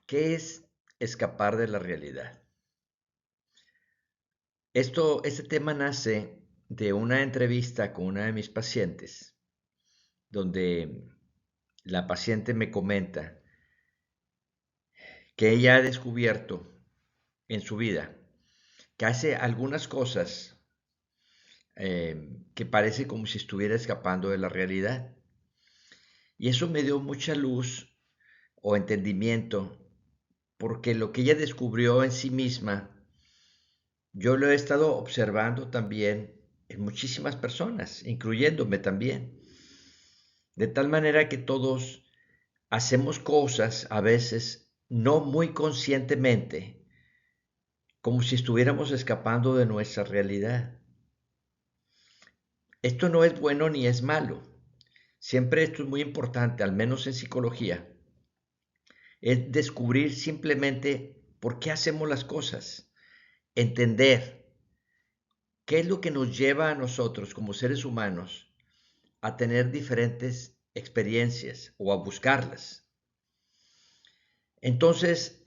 ¿Qué es escapar de la realidad? Este tema nace de una entrevista con una de mis pacientes, donde la paciente me comenta que ella ha descubierto en su vida que hace algunas cosas que parece como si estuviera escapando de la realidad. Y eso me dio mucha luz o entendimiento, porque lo que ella descubrió en sí misma yo lo he estado observando también en muchísimas personas, incluyéndome también. De tal manera que todos hacemos cosas a veces no muy conscientemente, como si estuviéramos escapando de nuestra realidad. Esto no es bueno ni es malo. Siempre esto es muy importante, al menos en psicología, es descubrir simplemente por qué hacemos las cosas, entender qué es lo que nos lleva a nosotros como seres humanos a tener diferentes experiencias o a buscarlas. Entonces,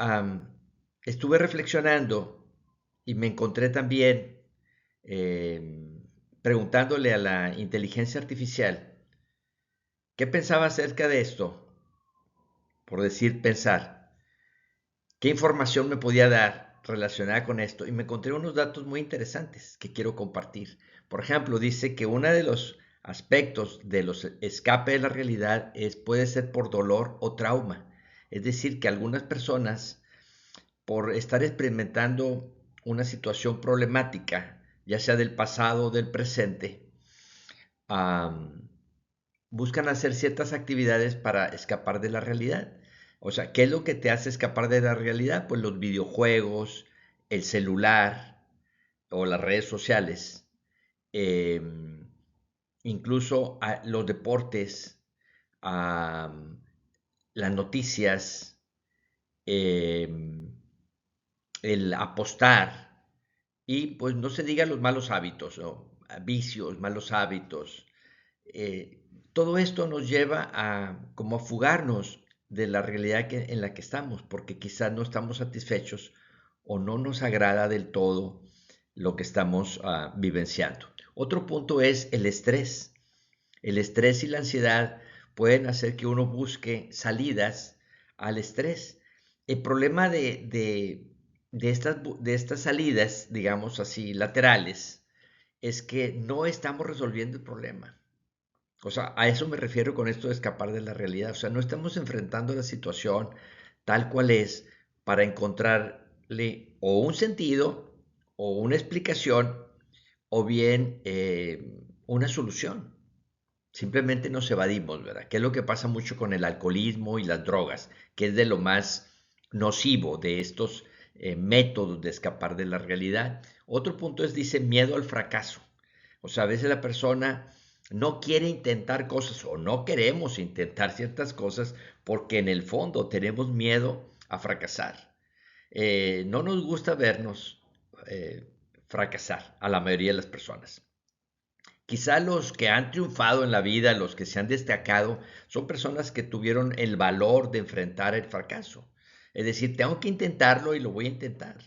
estuve reflexionando y me encontré también preguntándole a la inteligencia artificial qué pensaba acerca de esto, por decir pensar, qué información me podía dar relacionada con esto y me encontré unos datos muy interesantes que quiero compartir. Por ejemplo, dice que uno de los aspectos de los escape de la realidad puede ser por dolor o trauma. Es decir, que algunas personas, por estar experimentando una situación problemática, ya sea del pasado o del presente, um, buscan hacer ciertas actividades para escapar de la realidad. O sea, ¿qué es lo que te hace escapar de la realidad? Pues los videojuegos, el celular o las redes sociales, eh, incluso los deportes, las noticias, eh, el apostar y pues no se diga los malos hábitos, ¿no? Vicios, malos hábitos. Eh, Todo esto nos lleva a como a fugarnos de la realidad en la que estamos, porque quizás no estamos satisfechos o no nos agrada del todo lo que estamos vivenciando. Otro punto es el estrés. El estrés y la ansiedad pueden hacer que uno busque salidas al estrés. El problema de estas salidas, digamos así, laterales, es que no estamos resolviendo el problema. O sea, a eso me refiero con esto de escapar de la realidad. O sea, no estamos enfrentando la situación tal cual es para encontrarle o un sentido o una explicación o bien una solución. Simplemente nos evadimos, ¿verdad? Que es lo que pasa mucho con el alcoholismo y las drogas, que es de lo más nocivo de estos métodos de escapar de la realidad. Otro punto es, dice, miedo al fracaso. O sea, a veces la persona no quiere intentar cosas o no queremos intentar ciertas cosas porque en el fondo tenemos miedo a fracasar. No nos gusta vernos fracasar a la mayoría de las personas. Quizá los que han triunfado en la vida, los que se han destacado, son personas que tuvieron el valor de enfrentar el fracaso. Es decir, tengo que intentarlo y lo voy a intentar.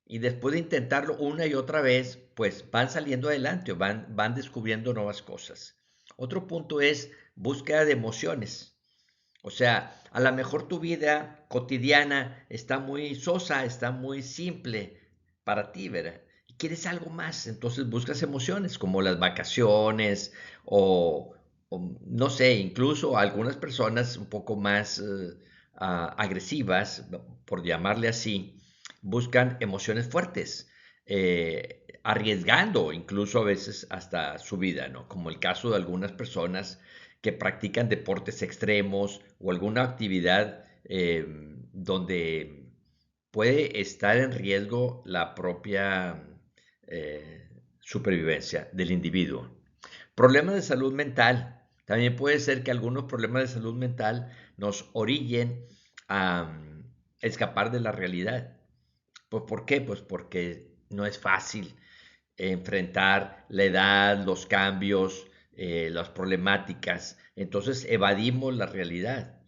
Y después de intentarlo una y otra vez, pues van saliendo adelante o van descubriendo nuevas cosas. Otro punto es búsqueda de emociones. O sea, a lo mejor tu vida cotidiana está muy sosa, está muy simple para ti, ¿verdad? Y quieres algo más, entonces buscas emociones como las vacaciones o no sé, incluso algunas personas un poco más agresivas, por llamarle así, buscan emociones fuertes, arriesgando incluso a veces hasta su vida, ¿no? Como el caso de algunas personas que practican deportes extremos o alguna actividad donde puede estar en riesgo la propia supervivencia del individuo. Problemas de salud mental. También puede ser que algunos problemas de salud mental nos orillen a escapar de la realidad. Pues, ¿por qué? Pues porque no es fácil enfrentar la edad, los cambios, las problemáticas. Entonces evadimos la realidad.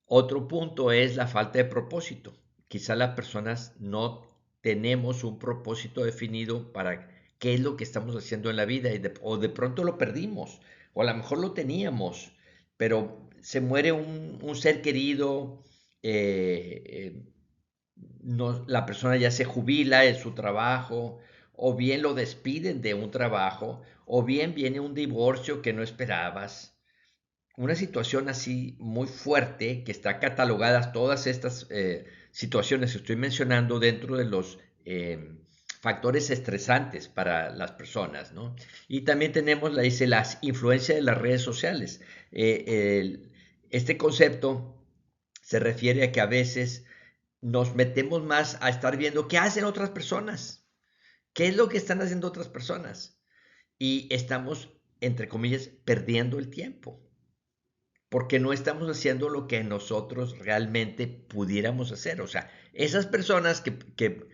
Otro punto es la falta de propósito. Quizá las personas no tenemos un propósito definido para qué es lo que estamos haciendo en la vida o de pronto lo perdimos o a lo mejor lo teníamos, pero se muere un ser querido, eh, eh, no, la persona ya se jubila en su trabajo, o bien lo despiden de un trabajo, o bien viene un divorcio que no esperabas. Una situación así muy fuerte que está catalogadas todas estas situaciones que estoy mencionando dentro de los factores estresantes para las personas, ¿no? Y también tenemos, dice, las influencias de las redes sociales. Este concepto se refiere a que a veces nos metemos más a estar viendo qué hacen otras personas, qué es lo que están haciendo otras personas. Y estamos, entre comillas, perdiendo el tiempo, porque no estamos haciendo lo que nosotros realmente pudiéramos hacer. O sea, esas personas que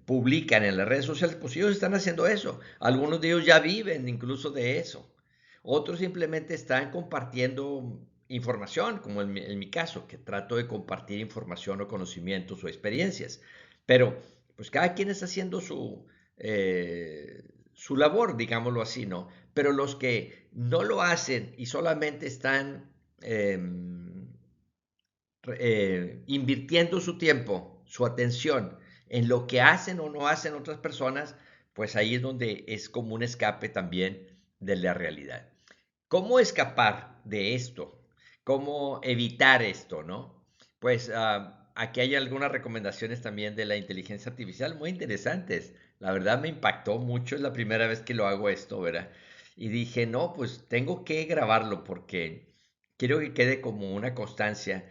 publican en las redes sociales, pues ellos están haciendo eso. Algunos de ellos ya viven incluso de eso. Otros simplemente están compartiendo información, como en mi caso, que trato de compartir información o conocimientos o experiencias. Pero, pues cada quien está haciendo su labor, digámoslo así, ¿no? Pero los que no lo hacen y solamente están eh, invirtiendo su tiempo, su atención en lo que hacen o no hacen otras personas, pues ahí es donde es como un escape también de la realidad. ¿Cómo escapar de esto? ¿Cómo evitar esto, no? Pues aquí hay algunas recomendaciones también de la inteligencia artificial muy interesantes. La verdad me impactó mucho, es la primera vez que lo hago esto, ¿verdad? Y dije, no, pues tengo que grabarlo porque quiero que quede como una constancia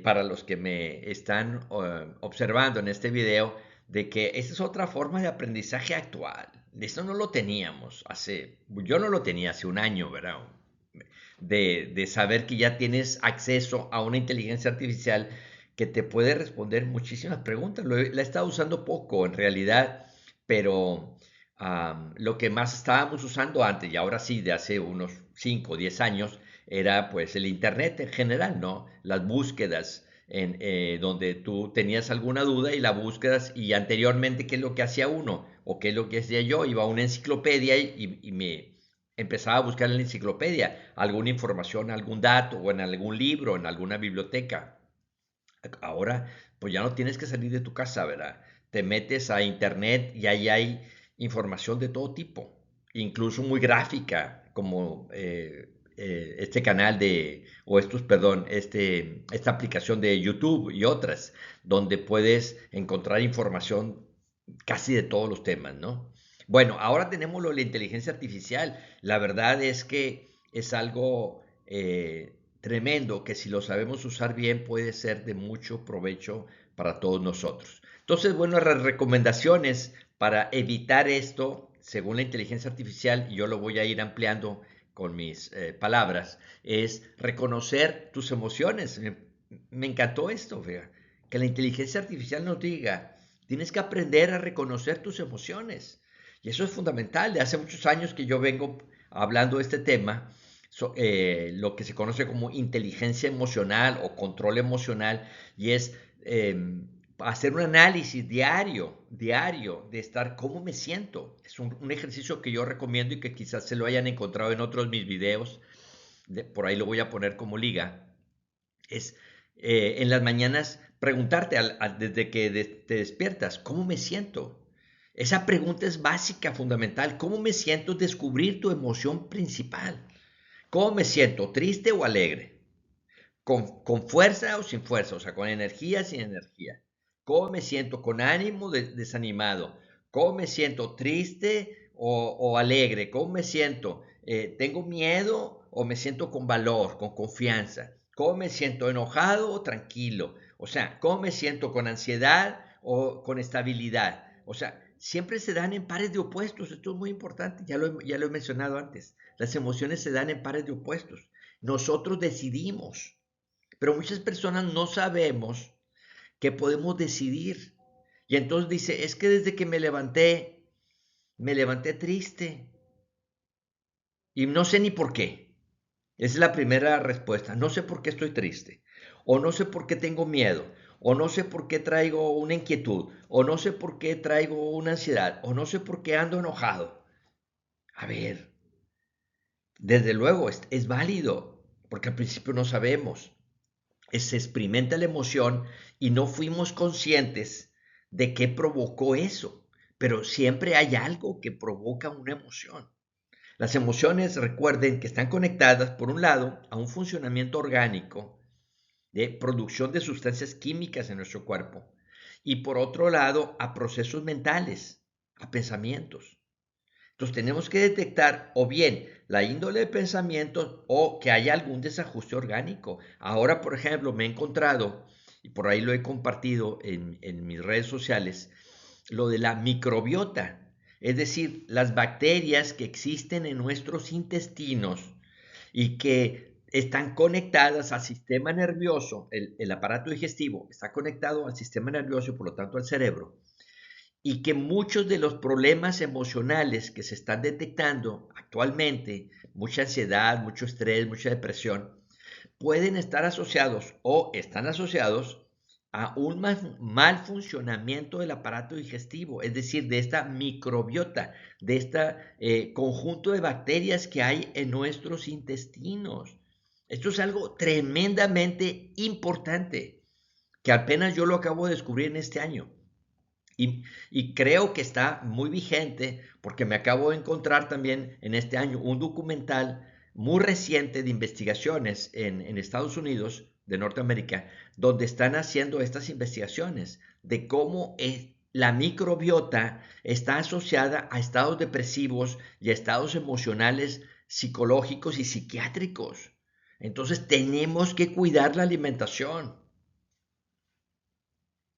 para los que me están observando en este video, de que esta es otra forma de aprendizaje actual. Esto no lo teníamos yo no lo tenía hace un año, ¿verdad? De saber que ya tienes acceso a una inteligencia artificial que te puede responder muchísimas preguntas. La he estado usando poco en realidad, pero lo que más estábamos usando antes, y ahora sí, de hace unos 5 o 10 años, era pues el Internet en general, ¿no? Las búsquedas donde tú tenías alguna duda y la búsquedas y anteriormente qué es lo que hacía uno o qué es lo que hacía yo, iba a una enciclopedia y me empezaba a buscar en la enciclopedia alguna información, algún dato o en algún libro, en alguna biblioteca. Ahora, pues ya no tienes que salir de tu casa, ¿verdad? Te metes a internet y ahí hay información de todo tipo, incluso muy gráfica, como este canal perdón, esta aplicación de YouTube y otras, donde puedes encontrar información casi de todos los temas, ¿no? Bueno, ahora tenemos lo de la inteligencia artificial. La verdad es que es algo tremendo que si lo sabemos usar bien puede ser de mucho provecho para todos nosotros. Entonces, bueno, las recomendaciones para evitar esto, según la inteligencia artificial, y yo lo voy a ir ampliando con mis palabras, es reconocer tus emociones. Me encantó esto, fíjate, que la inteligencia artificial nos diga, tienes que aprender a reconocer tus emociones. Y eso es fundamental. De hace muchos años que yo vengo hablando de este tema, lo que se conoce como inteligencia emocional o control emocional, y es hacer un análisis diario de estar cómo me siento. Es un ejercicio que yo recomiendo y que quizás se lo hayan encontrado en otros mis videos, por ahí lo voy a poner como liga, es en las mañanas preguntarte desde que te despiertas, ¿cómo me siento? Esa pregunta es básica, fundamental. ¿Cómo me siento? Descubrir tu emoción principal. ¿Cómo me siento? ¿Triste o alegre? ¿Con fuerza o sin fuerza? O sea, con energía o sin energía. ¿Cómo me siento? ¿Con ánimo desanimado? ¿Cómo me siento? ¿Triste o alegre? ¿Cómo me siento? ¿Tengo miedo o me siento con valor, con confianza? ¿Cómo me siento? ¿Enojado o tranquilo? O sea, ¿cómo me siento? ¿Con ansiedad o con estabilidad? O sea, siempre se dan en pares de opuestos. Esto es muy importante. Ya lo he mencionado antes. Las emociones se dan en pares de opuestos. Nosotros decidimos, pero muchas personas no sabemos que podemos decidir. Y entonces dice, es que desde que me levanté triste y no sé ni por qué. Esa es la primera respuesta. No sé por qué estoy triste, o no sé por qué tengo miedo, o no sé por qué traigo una inquietud, o no sé por qué traigo una ansiedad, o no sé por qué ando enojado. A ver, desde luego es válido, porque al principio no sabemos. Se experimenta la emoción y no fuimos conscientes de qué provocó eso, pero siempre hay algo que provoca una emoción. Las emociones, recuerden que están conectadas, por un lado, a un funcionamiento orgánico de producción de sustancias químicas en nuestro cuerpo y por otro lado, a procesos mentales, a pensamientos. Entonces tenemos que detectar o bien la índole de pensamiento o que haya algún desajuste orgánico. Ahora, por ejemplo, me he encontrado, y por ahí lo he compartido en mis redes sociales, lo de la microbiota, es decir, las bacterias que existen en nuestros intestinos y que están conectadas al sistema nervioso, el aparato digestivo está conectado al sistema nervioso y por lo tanto al cerebro, y que muchos de los problemas emocionales que se están detectando actualmente, mucha ansiedad, mucho estrés, mucha depresión, pueden estar asociados o están asociados a un mal funcionamiento del aparato digestivo, es decir, de esta microbiota, de este conjunto de bacterias que hay en nuestros intestinos. Esto es algo tremendamente importante, que apenas yo lo acabo de descubrir en este año. Y creo que está muy vigente porque me acabo de encontrar también en este año un documental muy reciente de investigaciones en Estados Unidos de Norteamérica, donde están haciendo estas investigaciones de cómo la microbiota está asociada a estados depresivos y a estados emocionales psicológicos y psiquiátricos. Entonces tenemos que cuidar la alimentación.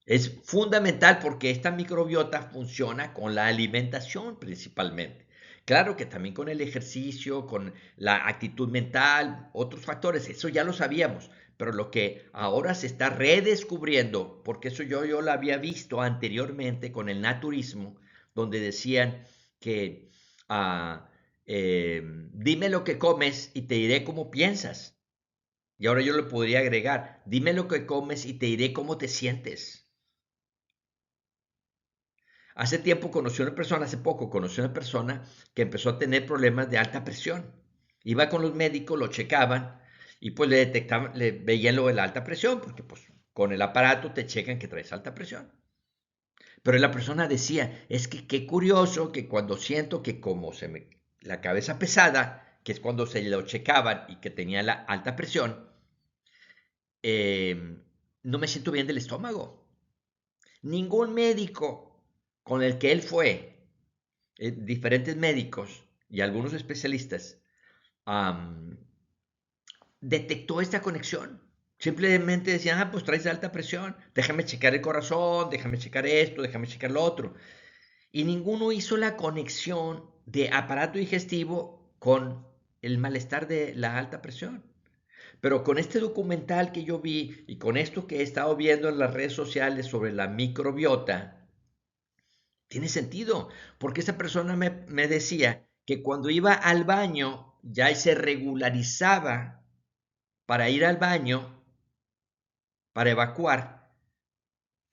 Es fundamental porque esta microbiota funciona con la alimentación principalmente. Claro que también con el ejercicio, con la actitud mental, otros factores, eso ya lo sabíamos, pero lo que ahora se está redescubriendo, porque eso yo lo había visto anteriormente con el naturismo, donde decían que ah, dime lo que comes y te diré cómo piensas. Y ahora yo le podría agregar, dime lo que comes y te diré cómo te sientes. Hace tiempo conocí a una persona, hace poco conocí a una persona que empezó a tener problemas de alta presión. Iba con los médicos, lo checaban y pues le detectaban, le veían lo de la alta presión, porque pues con el aparato te checan que traes alta presión. Pero la persona decía, es que qué curioso que cuando siento que como se me la cabeza pesada, que es cuando se lo checaban y que tenía la alta presión, no me siento bien del estómago. Ningún médico con el que él fue, diferentes médicos y algunos especialistas, um, detectó esta conexión. Simplemente decían, ah, pues traes alta presión, déjame checar el corazón, déjame checar esto, déjame checar lo otro. Y ninguno hizo la conexión de aparato digestivo con el malestar de la alta presión. Pero con este documental que yo vi y con esto que he estado viendo en las redes sociales sobre la microbiota, tiene sentido, porque esa persona me decía que cuando iba al baño ya se regularizaba para ir al baño, para evacuar,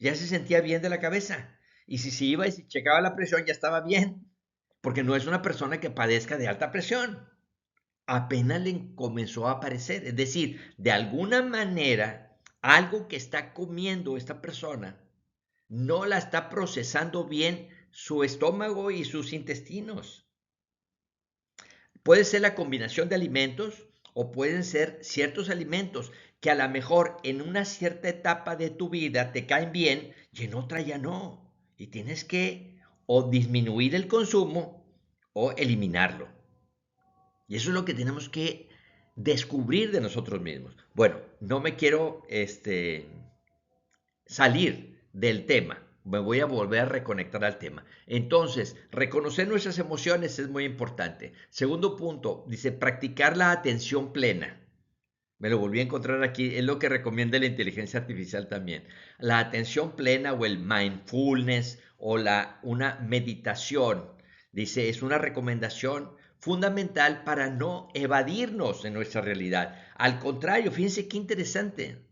ya se sentía bien de la cabeza. Y si se iba y se checaba la presión, ya estaba bien, porque no es una persona que padezca de alta presión. Apenas le comenzó a aparecer, es decir, de alguna manera, algo que está comiendo esta persona no la está procesando bien su estómago y sus intestinos. Puede ser la combinación de alimentos o pueden ser ciertos alimentos que a lo mejor en una cierta etapa de tu vida te caen bien y en otra ya no. Y tienes que o disminuir el consumo o eliminarlo. Y eso es lo que tenemos que descubrir de nosotros mismos. Bueno, no me quiero salir del tema. Me voy a volver a reconectar al tema. Entonces, reconocer nuestras emociones es muy importante. Segundo punto, dice practicar la atención plena. Me lo volví a encontrar aquí, es lo que recomienda la inteligencia artificial también. La atención plena o el mindfulness o una meditación. Dice, es una recomendación fundamental para no evadirnos de nuestra realidad. Al contrario, fíjense qué interesante,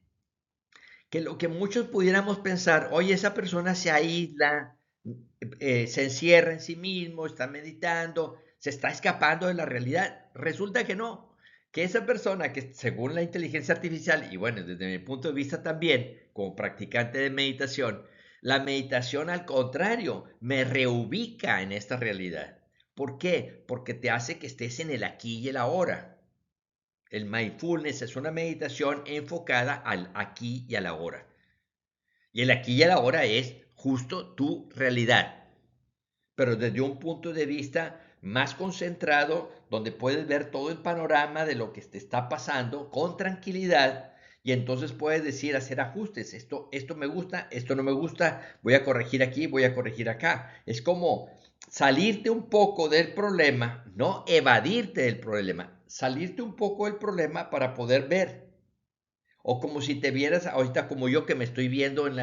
que lo que muchos pudiéramos pensar, oye, esa persona se aísla, se encierra en sí mismo, está meditando, se está escapando de la realidad. Resulta que no, que esa persona que según la inteligencia artificial, y bueno, desde mi punto de vista también, como practicante de meditación, la meditación al contrario, me reubica en esta realidad. ¿Por qué? Porque te hace que estés en el aquí y el ahora. El mindfulness es una meditación enfocada al aquí y al ahora. Y el aquí y el ahora es justo tu realidad, pero desde un punto de vista más concentrado, donde puedes ver todo el panorama de lo que te está pasando con tranquilidad y entonces puedes decir, hacer ajustes, esto me gusta, esto no me gusta, voy a corregir aquí, voy a corregir acá. Es como salirte un poco del problema, no evadirte del problema, salirte un poco del problema para poder ver. O como si te vieras ahorita como yo que me estoy viendo en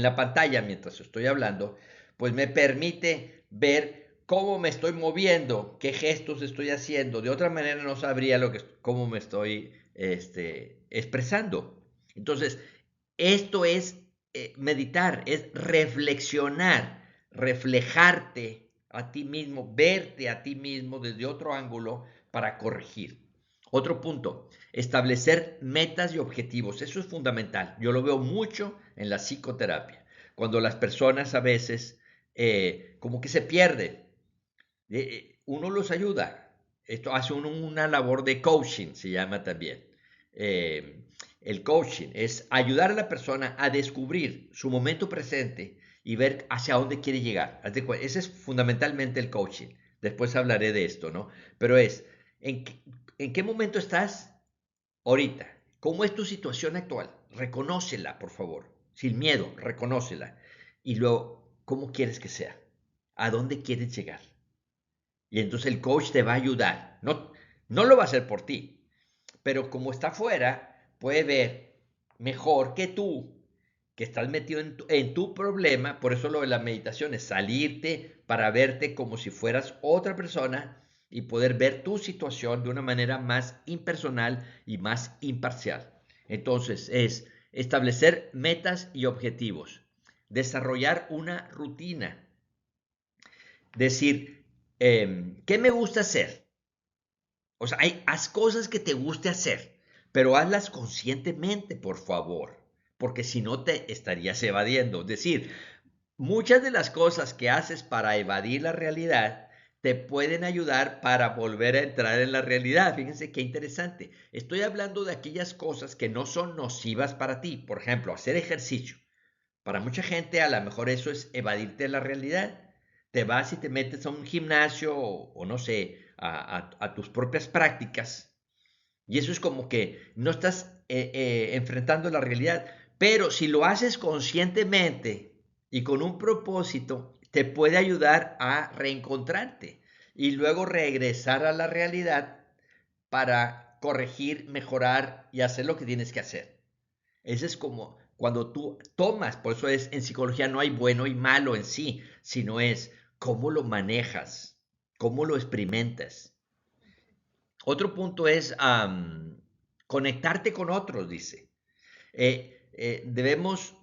la pantalla mientras estoy hablando, pues me permite ver cómo me estoy moviendo, qué gestos estoy haciendo. De otra manera no sabría cómo me estoy expresando. Entonces, esto es meditar, es reflexionar, reflejarte a ti mismo, verte a ti mismo desde otro ángulo para corregir. Otro punto, establecer metas y objetivos. Eso es fundamental. Yo lo veo mucho en la psicoterapia. Cuando las personas a veces como que se pierden, uno los ayuda. Esto hace una labor de coaching, se llama también. Eh, el coaching es ayudar a la persona a descubrir su momento presente y ver hacia dónde quiere llegar. Ese es fundamentalmente el coaching. Después hablaré de esto, ¿no? Pero ¿en qué, en qué momento estás ahorita? ¿Cómo es tu situación actual? Reconócela, por favor. Sin miedo, reconócela. Y luego, ¿cómo quieres que sea? ¿A dónde quieres llegar? Y entonces el coach te va a ayudar. No, no lo va a hacer por ti, pero como está afuera, puede ver mejor que tú, que estás metido en tu problema. Por eso lo de la meditación es salirte para verte como si fueras otra persona y poder ver tu situación de una manera más impersonal y más imparcial. Entonces es establecer metas y objetivos, desarrollar una rutina, decir, ¿qué me gusta hacer? O sea, haz cosas que te guste hacer, pero hazlas conscientemente, por favor, porque si no te estarías evadiendo. Es decir, muchas de las cosas que haces para evadir la realidad te pueden ayudar para volver a entrar en la realidad. Fíjense qué interesante. Estoy hablando de aquellas cosas que no son nocivas para ti. Por ejemplo, hacer ejercicio. Para mucha gente a lo mejor eso es evadirte de la realidad. Te vas y te metes a un gimnasio o no sé, a tus propias prácticas. Y eso es como que no estás enfrentando la realidad. Pero si lo haces conscientemente y con un propósito, te puede ayudar a reencontrarte y luego regresar a la realidad para corregir, mejorar y hacer lo que tienes que hacer. Ese es como cuando tú tomas, por eso es en psicología no hay bueno y malo en sí, sino es cómo lo manejas, cómo lo experimentas. Otro punto es conectarte con otros, dice. Debemos,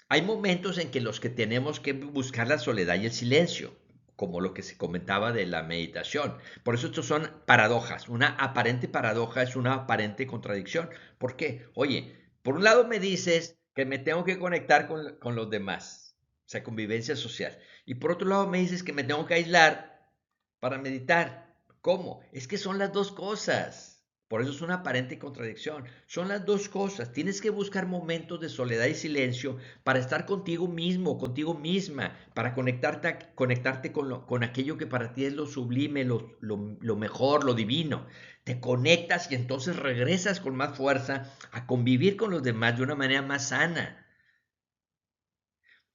hay momentos en que los que tenemos que buscar la soledad y el silencio, como lo que se comentaba de la meditación. Por eso estos son paradojas. Una aparente paradoja es una aparente contradicción. ¿Por qué? Oye, por un lado me dices que me tengo que conectar con los demás, o sea, convivencia social. Y por otro lado me dices que me tengo que aislar para meditar. ¿Cómo? Es que son las dos cosas. Por eso es una aparente contradicción. Son las dos cosas. Tienes que buscar momentos de soledad y silencio para estar contigo mismo, contigo misma, para conectarte con aquello que para ti es lo sublime, lo mejor, lo divino. Te conectas y entonces regresas con más fuerza a convivir con los demás de una manera más sana.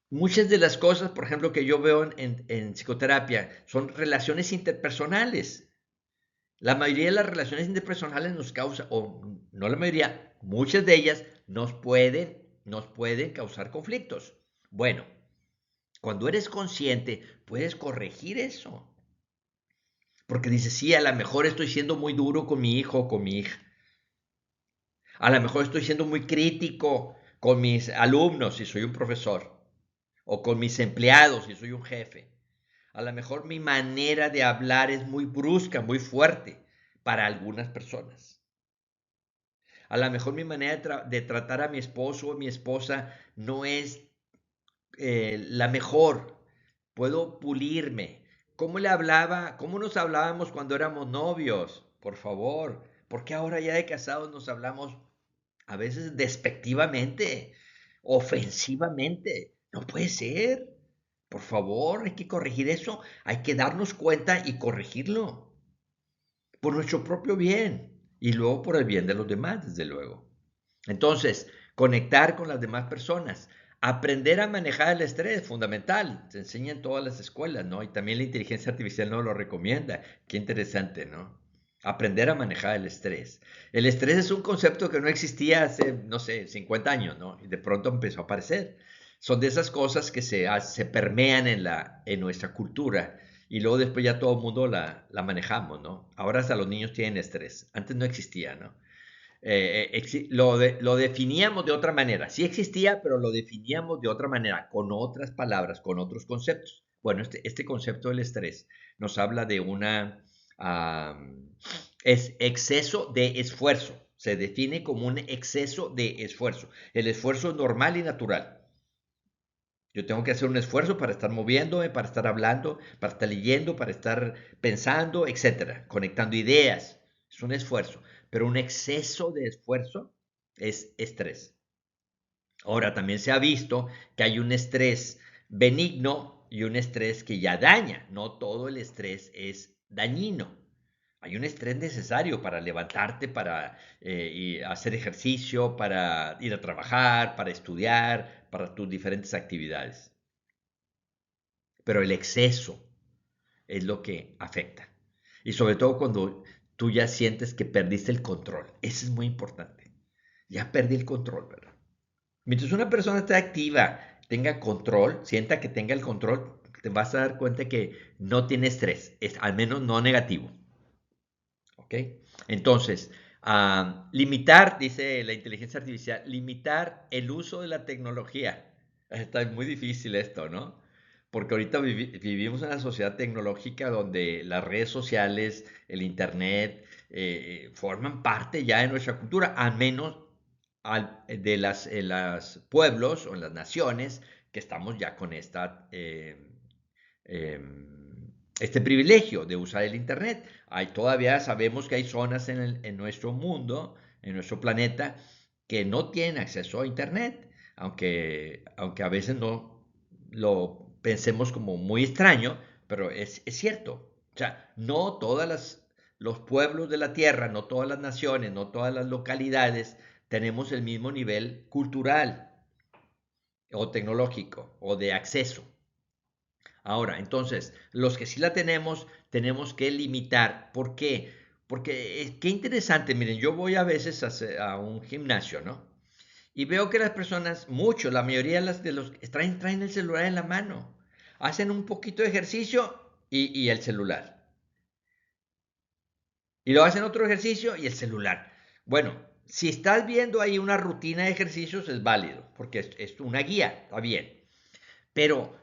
Muchas de las cosas, por ejemplo, que yo veo en psicoterapia son relaciones interpersonales. La mayoría de las relaciones interpersonales nos causa, o no la mayoría, muchas de ellas nos pueden causar conflictos. Bueno, cuando eres consciente, puedes corregir eso. Porque dice, sí, a lo mejor estoy siendo muy duro con mi hijo o con mi hija. A lo mejor estoy siendo muy crítico con mis alumnos si soy un profesor, o con mis empleados si soy un jefe. A lo mejor mi manera de hablar es muy brusca, muy fuerte para algunas personas. A lo mejor mi manera de tratar a mi esposo o mi esposa no es la mejor. Puedo pulirme. ¿Cómo le hablaba? ¿Cómo nos hablábamos cuando éramos novios? Por favor. ¿Por qué ahora ya de casados nos hablamos a veces despectivamente, ofensivamente? No puede ser. Por favor, hay que corregir eso. Hay que darnos cuenta y corregirlo. Por nuestro propio bien. Y luego por el bien de los demás, desde luego. Entonces, conectar con las demás personas. Aprender a manejar el estrés, fundamental. Se enseña en todas las escuelas, ¿no? Y también la inteligencia artificial nos lo recomienda. Qué interesante, ¿no? Aprender a manejar el estrés. El estrés es un concepto que no existía hace, no sé, 50 años, ¿no? Y de pronto empezó a aparecer. Son de esas cosas que se permean en nuestra cultura y luego después ya todo el mundo la manejamos, ¿no? Ahora hasta los niños tienen estrés. Antes no existía, ¿no? Lo definíamos de otra manera. Sí existía, pero lo definíamos de otra manera, con otras palabras, con otros conceptos. Bueno, este concepto del estrés nos habla de es exceso de esfuerzo. Se define como un exceso de esfuerzo. El esfuerzo es normal y natural. Yo tengo que hacer un esfuerzo para estar moviéndome, para estar hablando, para estar leyendo, para estar pensando, etcétera, conectando ideas. Es un esfuerzo, pero un exceso de esfuerzo es estrés. Ahora, también se ha visto que hay un estrés benigno y un estrés que ya daña. No todo el estrés es dañino. Hay un estrés necesario para levantarte, para hacer ejercicio, para ir a trabajar, para estudiar, para tus diferentes actividades. Pero el exceso es lo que afecta. Y sobre todo cuando tú ya sientes que perdiste el control. Eso es muy importante. Ya perdí el control, ¿verdad? Mientras una persona esté activa, tenga control, sienta que tenga el control, te vas a dar cuenta que no tiene estrés, al menos no negativo. ¿Ok? Entonces, limitar, dice la inteligencia artificial, limitar el uso de la tecnología. Está muy difícil esto, ¿no? Porque ahorita vivimos en una sociedad tecnológica donde las redes sociales, el internet, forman parte ya de nuestra cultura, al menos de las pueblos o en las naciones que estamos ya con este privilegio de usar el Internet. Todavía sabemos que hay zonas en nuestro mundo, en nuestro planeta, que no tienen acceso a Internet, aunque a veces no lo pensemos como muy extraño, pero es cierto. O sea, no todas los pueblos de la tierra, no todas las naciones, no todas las localidades tenemos el mismo nivel cultural o tecnológico o de acceso. Ahora, entonces, los que sí la tenemos que limitar. ¿Por qué? Porque qué interesante, miren, yo voy a veces a un gimnasio, ¿no? Y veo que las personas, muchos, la mayoría de los traen el celular en la mano. Hacen un poquito de ejercicio y el celular. Y luego hacen otro ejercicio y el celular. Bueno, si estás viendo ahí una rutina de ejercicios es válido, porque es una guía, está bien. Pero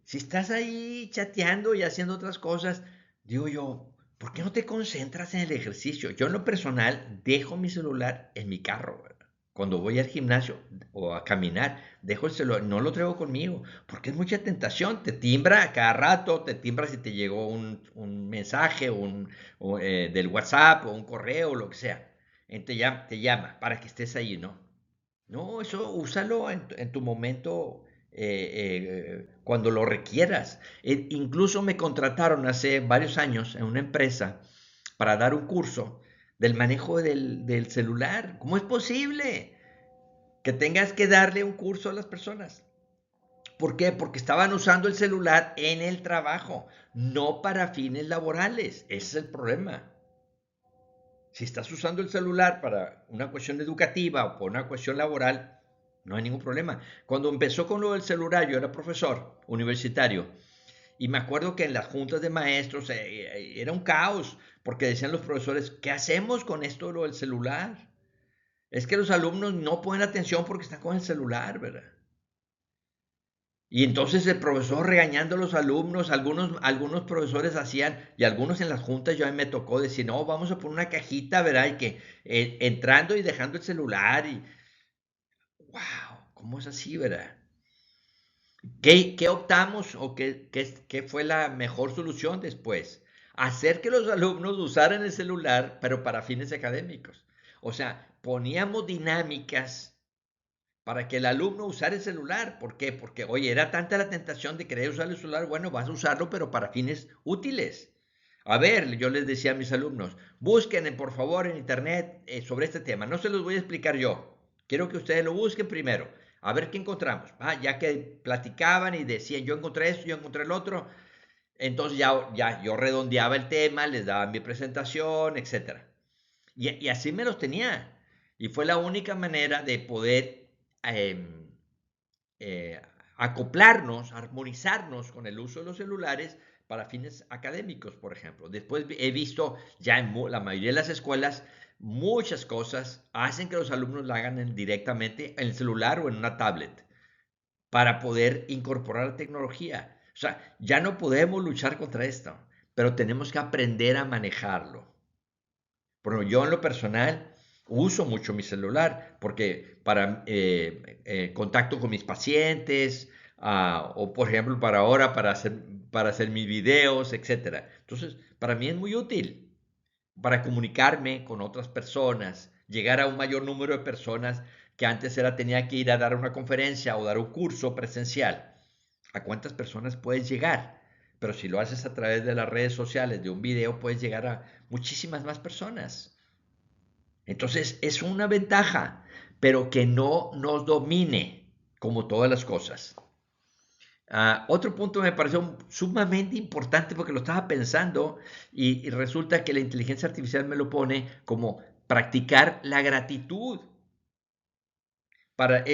si estás ahí chateando y haciendo otras cosas, digo yo, ¿por qué no te concentras en el ejercicio? Yo en lo personal dejo mi celular en mi carro, ¿verdad? Cuando voy al gimnasio o a caminar, dejo el celular, no lo traigo conmigo, porque es mucha tentación, te timbra a cada rato, te timbra si te llegó un mensaje del WhatsApp o un correo o lo que sea. Te llama para que estés ahí, ¿no? No, eso úsalo en tu momento cuando lo requieras. Incluso me contrataron hace varios años en una empresa para dar un curso del manejo del celular. ¿Cómo es posible que tengas que darle un curso a las personas? ¿Por qué? Porque estaban usando el celular en el trabajo, no para fines laborales. Ese es el problema. Si estás usando el celular para una cuestión educativa o por una cuestión laboral, no hay ningún problema. Cuando empezó con lo del celular, yo era profesor universitario Y me acuerdo que en las juntas de maestros era un caos, porque decían los profesores, ¿qué hacemos con esto lo del celular? Es que los alumnos no ponen atención porque están con el celular, ¿verdad? Y entonces el profesor regañando a los alumnos, algunos profesores hacían, y algunos en las juntas yo a mí me tocó decir, no, vamos a poner una cajita, ¿verdad? Y que entrando y dejando el celular y, wow, ¿cómo es así, verdad? ¿Qué optamos o qué fue la mejor solución después? Hacer que los alumnos usaran el celular, pero para fines académicos. O sea, poníamos dinámicas para que el alumno usara el celular. ¿Por qué? Porque, oye, era tanta la tentación de querer usar el celular, bueno, vas a usarlo, pero para fines útiles. A ver, yo les decía a mis alumnos, busquen por favor en internet sobre este tema. No se los voy a explicar yo. Quiero que ustedes lo busquen primero. A ver qué encontramos. Ya que platicaban y decían, yo encontré esto, yo encontré el otro. Entonces ya yo redondeaba el tema, les daba mi presentación, etcétera. Y así me los tenía. Y fue la única manera de poder eh, eh, acoplarnos, armonizarnos con el uso de los celulares para fines académicos, por ejemplo. Después he visto ya en la mayoría de las escuelas muchas cosas hacen que los alumnos la hagan directamente en el celular o en una tablet para poder incorporar la tecnología. O sea, ya no podemos luchar contra esto, pero tenemos que aprender a manejarlo. Bueno, yo en lo personal uso mucho mi celular porque para contacto con mis pacientes o por ejemplo para ahora para hacer mis videos, etcétera. Entonces, para mí es muy útil para comunicarme con otras personas, llegar a un mayor número de personas que antes tenía que ir a dar una conferencia o dar un curso presencial. ¿A cuántas personas puedes llegar? Pero si lo haces a través de las redes sociales, de un video, puedes llegar a muchísimas más personas. Entonces es una ventaja, pero que no nos domine como todas las cosas. Otro punto me pareció sumamente importante porque lo estaba pensando y resulta que la inteligencia artificial me lo pone como practicar la gratitud para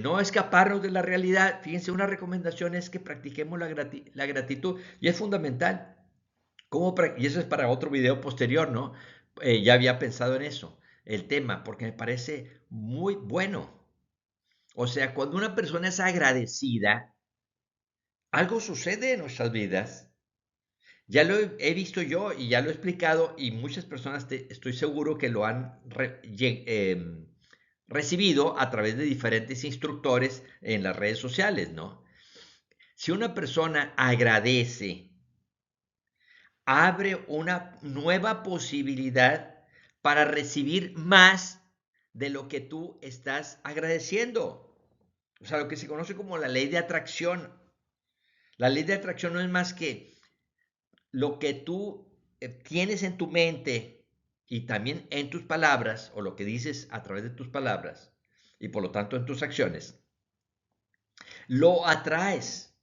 no escaparnos de la realidad. Fíjense, una recomendación es que practiquemos la gratitud y es fundamental. Y eso es para otro video posterior, ¿no? Ya había pensado en eso, el tema, porque me parece muy bueno. O sea, cuando una persona es agradecida, algo sucede en nuestras vidas. Ya lo he visto yo y ya lo he explicado y muchas personas estoy seguro que lo han recibido a través de diferentes instructores en las redes sociales, ¿no? Si una persona agradece, abre una nueva posibilidad para recibir más de lo que tú estás agradeciendo. O sea, lo que se conoce como la ley de atracción. La ley de atracción no es más que lo que tú tienes en tu mente y también en tus palabras, o lo que dices a través de tus palabras, y por lo tanto en tus acciones, lo atraes.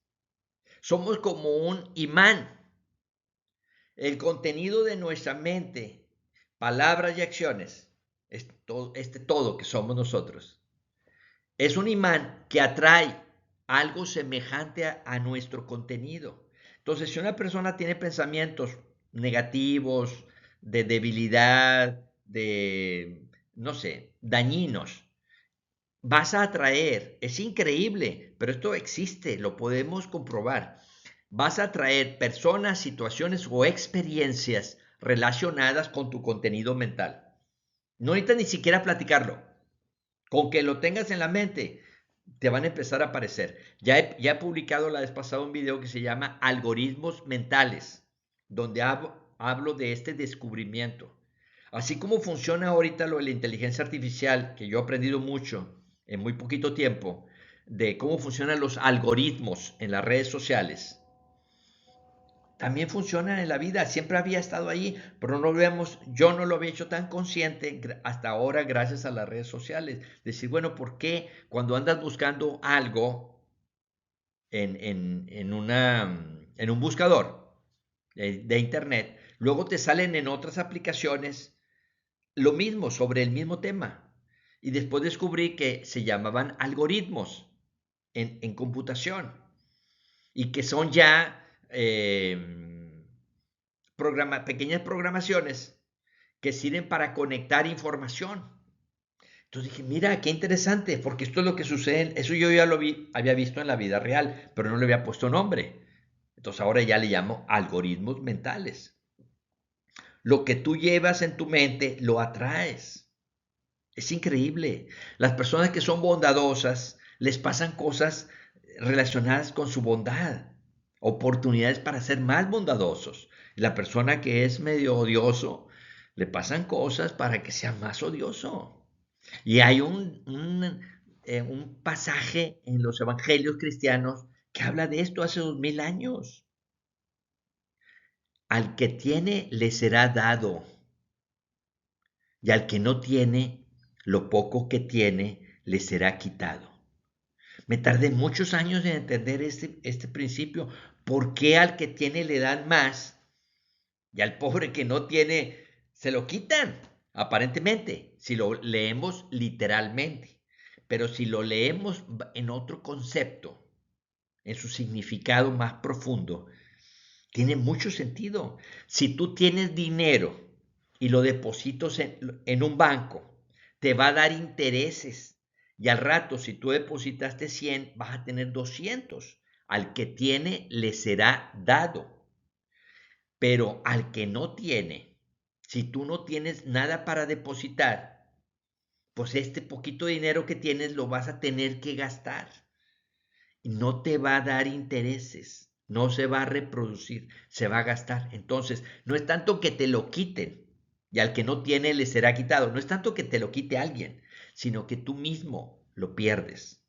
Somos como un imán. El contenido de nuestra mente, palabras y acciones, este todo que somos nosotros, es un imán que atrae algo semejante a nuestro contenido. Entonces, si una persona tiene pensamientos negativos, de debilidad, no sé, dañinos, vas a atraer, es increíble, pero esto existe, lo podemos comprobar. Vas a atraer personas, situaciones o experiencias relacionadas con tu contenido mental. No necesitas ni siquiera platicarlo. Con que lo tengas en la mente, te van a empezar a aparecer. Ya he publicado la vez pasada un video que se llama Algoritmos Mentales, donde hablo de este descubrimiento. Así como funciona ahorita lo de la inteligencia artificial, que yo he aprendido mucho en muy poquito tiempo, de cómo funcionan los algoritmos en las redes sociales, también funciona en la vida, siempre había estado ahí, pero no lo vemos, yo no lo había hecho tan consciente hasta ahora gracias a las redes sociales. Decir, bueno, ¿por qué cuando andas buscando algo en un buscador de internet, luego te salen en otras aplicaciones lo mismo sobre el mismo tema? Y después descubrí que se llamaban algoritmos en computación. y que son ya pequeñas programaciones que sirven para conectar información. Entonces dije, mira, qué interesante, porque esto es lo que sucede, eso yo ya lo había visto en la vida real, pero no le había puesto nombre. Entonces ahora ya le llamo algoritmos mentales. Lo que tú llevas en tu mente lo atraes. Es increíble. Las personas que son bondadosas les pasan cosas relacionadas con su bondad, oportunidades para ser más bondadosos. La persona que es medio odioso, le pasan cosas para que sea más odioso. Y hay un pasaje en los evangelios cristianos que habla de esto hace 2000 años. Al que tiene le será dado, y al que no tiene, lo poco que tiene le será quitado. Me tardé muchos años en entender este principio. ¿Por qué al que tiene le dan más y al pobre que no tiene se lo quitan? Aparentemente, si lo leemos literalmente. Pero si lo leemos en otro concepto, en su significado más profundo, tiene mucho sentido. Si tú tienes dinero y lo depositas en un banco, te va a dar intereses. Y al rato, si tú depositaste 100, vas a tener 200. Al que tiene, le será dado. Pero al que no tiene, si tú no tienes nada para depositar, pues este poquito dinero que tienes lo vas a tener que gastar. Y no te va a dar intereses, no se va a reproducir, se va a gastar. Entonces, no es tanto que te lo quiten y al que no tiene le será quitado, no es tanto que te lo quite alguien, sino que tú mismo lo pierdes.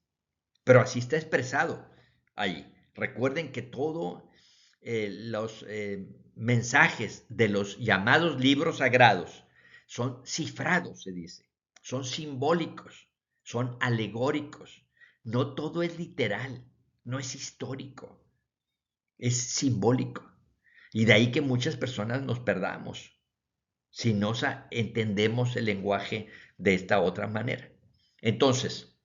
Pero así está expresado ahí. Recuerden que todos los mensajes de los llamados libros sagrados son cifrados, se dice, son simbólicos, son alegóricos. No todo es literal, no es histórico, es simbólico. Y de ahí que muchas personas nos perdamos si no entendemos el lenguaje de esta otra manera. Entonces,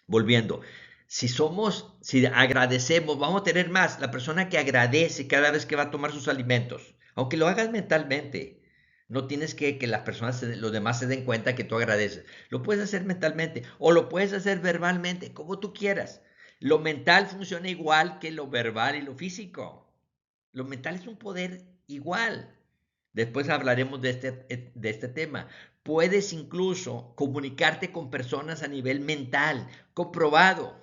volviendo, si agradecemos, vamos a tener más. La persona que agradece cada vez que va a tomar sus alimentos, aunque lo hagas mentalmente, no tienes que las personas, los demás se den cuenta que tú agradeces. Lo puedes hacer mentalmente o lo puedes hacer verbalmente, como tú quieras. Lo mental funciona igual que lo verbal y lo físico. Lo mental es un poder igual. Después hablaremos de este tema. Puedes incluso comunicarte con personas a nivel mental, comprobado.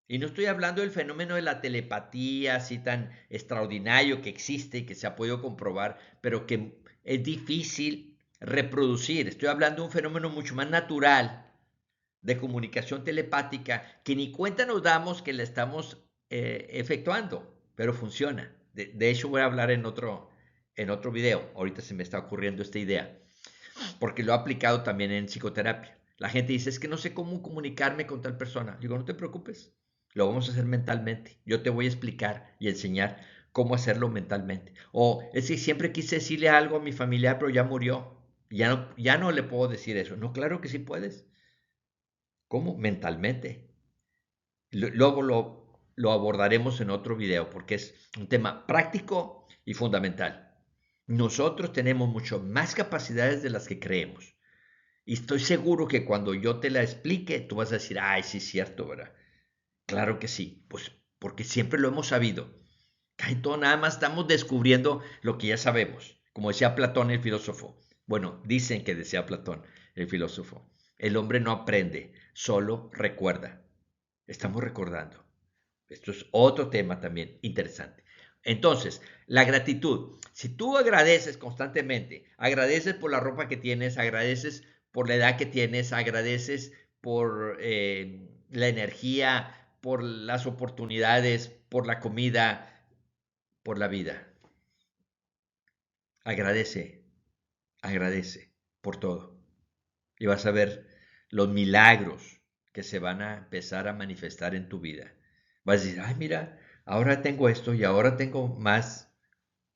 Y no estoy hablando del fenómeno de la telepatía así tan extraordinario que existe y que se ha podido comprobar, pero que es difícil reproducir. Estoy hablando de un fenómeno mucho más natural de comunicación telepática que ni cuenta nos damos que la estamos efectuando, pero funciona. De hecho, voy a hablar en otro video. Ahorita se me está ocurriendo esta idea, porque lo he aplicado también en psicoterapia. La gente dice, es que no sé cómo comunicarme con tal persona. Digo, no te preocupes, lo vamos a hacer mentalmente. Yo te voy a explicar y enseñar cómo hacerlo mentalmente. O es que siempre quise decirle algo a mi familiar, pero ya murió. Ya no le puedo decir eso. No, claro que sí puedes. ¿Cómo? Mentalmente. Luego lo abordaremos en otro video porque es un tema práctico y fundamental. Nosotros tenemos mucho más capacidades de las que creemos. Y estoy seguro que cuando yo te la explique, tú vas a decir, ay, sí es cierto, ¿verdad? Claro que sí, pues porque siempre lo hemos sabido. Todo nada más estamos descubriendo lo que ya sabemos. Como decía Platón, el filósofo. Bueno, dicen que decía Platón, el filósofo. El hombre no aprende, solo recuerda. Estamos recordando. Esto es otro tema también interesante. Entonces, la gratitud. Si tú agradeces constantemente, agradeces por la ropa que tienes, agradeces por la edad que tienes, agradeces por la energía, por las oportunidades, por la comida, por la vida. Agradece, agradece por todo. Y vas a ver los milagros que se van a empezar a manifestar en tu vida. Vas a decir, ay, mira, ahora tengo esto y ahora tengo más.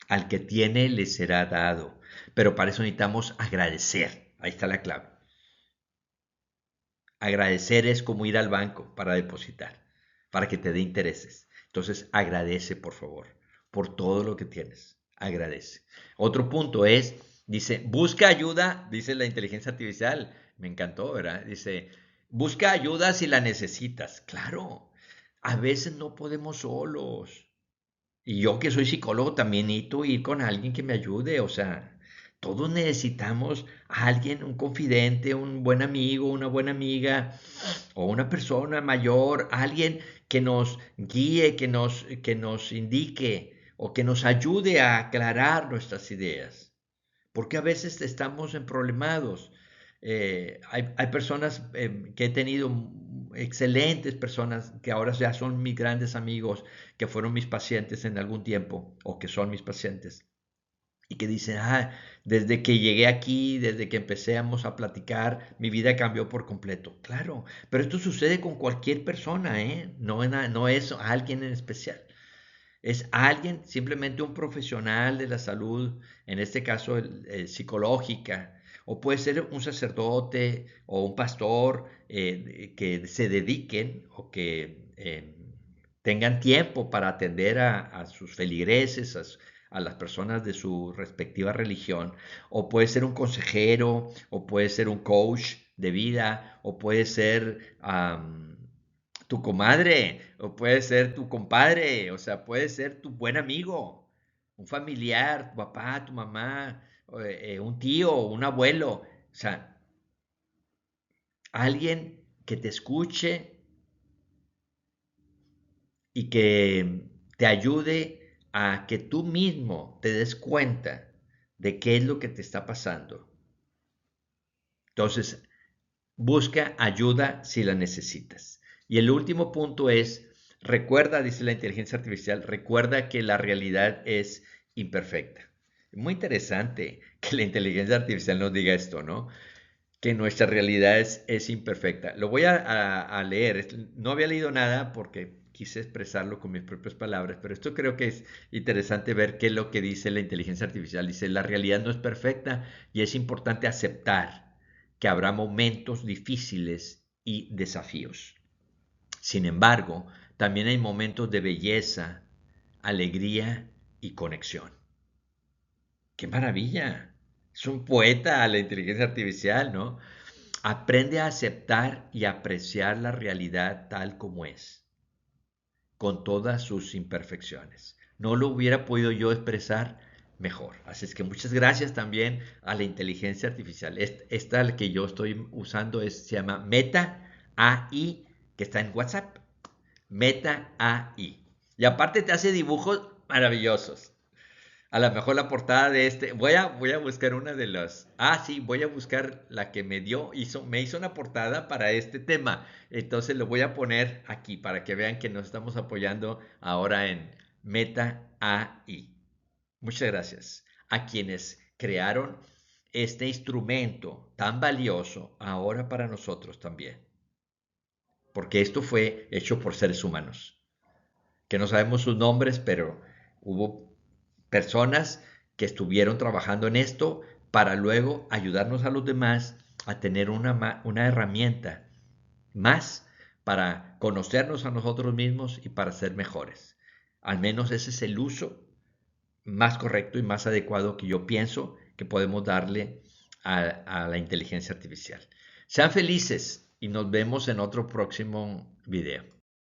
Al que tiene le será dado. Pero para eso necesitamos agradecer. Ahí está la clave. Agradecer es como ir al banco para depositar, para que te dé intereses. Entonces, agradece, por favor, por todo lo que tienes. Agradece. Otro punto es, dice, busca ayuda, dice la inteligencia artificial. Me encantó, ¿verdad? Dice, busca ayuda si la necesitas. Claro, a veces no podemos solos. Y yo que soy psicólogo también necesito ir con alguien que me ayude. O sea, todos necesitamos a alguien, un confidente, un buen amigo, una buena amiga o una persona mayor, alguien que nos guíe, que nos indique o que nos ayude a aclarar nuestras ideas. Porque a veces estamos en problemados. Hay personas que he tenido, excelentes personas que ahora ya son mis grandes amigos, que fueron mis pacientes en algún tiempo o que son mis pacientes y que dicen, desde que llegué aquí, desde que empezamos a platicar, mi vida cambió por completo. Claro, pero esto sucede con cualquier persona, ¿eh? No es alguien en especial. Es alguien, simplemente un profesional de la salud, en este caso psicológica, o puede ser un sacerdote o un pastor que se dediquen o que tengan tiempo para atender a sus feligreses, a las personas de su respectiva religión, o puede ser un consejero, o puede ser un coach de vida, o puede ser tu comadre, o puede ser tu compadre, o sea, puede ser tu buen amigo, un familiar, tu papá, tu mamá, un tío, un abuelo, o sea, alguien que te escuche y que te ayude a que tú mismo te des cuenta de qué es lo que te está pasando. Entonces, busca ayuda si la necesitas. Y el último punto es, recuerda, dice la inteligencia artificial, recuerda que la realidad es imperfecta. Muy interesante que la inteligencia artificial nos diga esto, ¿no? Que nuestra realidad es imperfecta. Lo voy a leer. No había leído nada porque quise expresarlo con mis propias palabras, pero esto creo que es interesante ver qué es lo que dice la inteligencia artificial. Dice, la realidad no es perfecta y es importante aceptar que habrá momentos difíciles y desafíos. Sin embargo, también hay momentos de belleza, alegría y conexión. ¡Qué maravilla! Es un poeta la inteligencia artificial, ¿no? Aprende a aceptar y apreciar la realidad tal como es, con todas sus imperfecciones. No lo hubiera podido yo expresar mejor. Así es que muchas gracias también a la inteligencia artificial. Esta que yo estoy usando se llama Meta AI, que está en WhatsApp. Meta AI. Y aparte te hace dibujos maravillosos. A lo mejor la portada de voy a buscar una de las, sí, voy a buscar la que me hizo una portada para este tema. Entonces lo voy a poner aquí para que vean que nos estamos apoyando ahora en Meta AI. Muchas gracias a quienes crearon este instrumento tan valioso ahora para nosotros también. Porque esto fue hecho por seres humanos que no sabemos sus nombres, pero hubo personas que estuvieron trabajando en esto para luego ayudarnos a los demás a tener una herramienta más para conocernos a nosotros mismos y para ser mejores. Al menos ese es el uso más correcto y más adecuado que yo pienso que podemos darle a la inteligencia artificial. Sean felices y nos vemos en otro próximo video.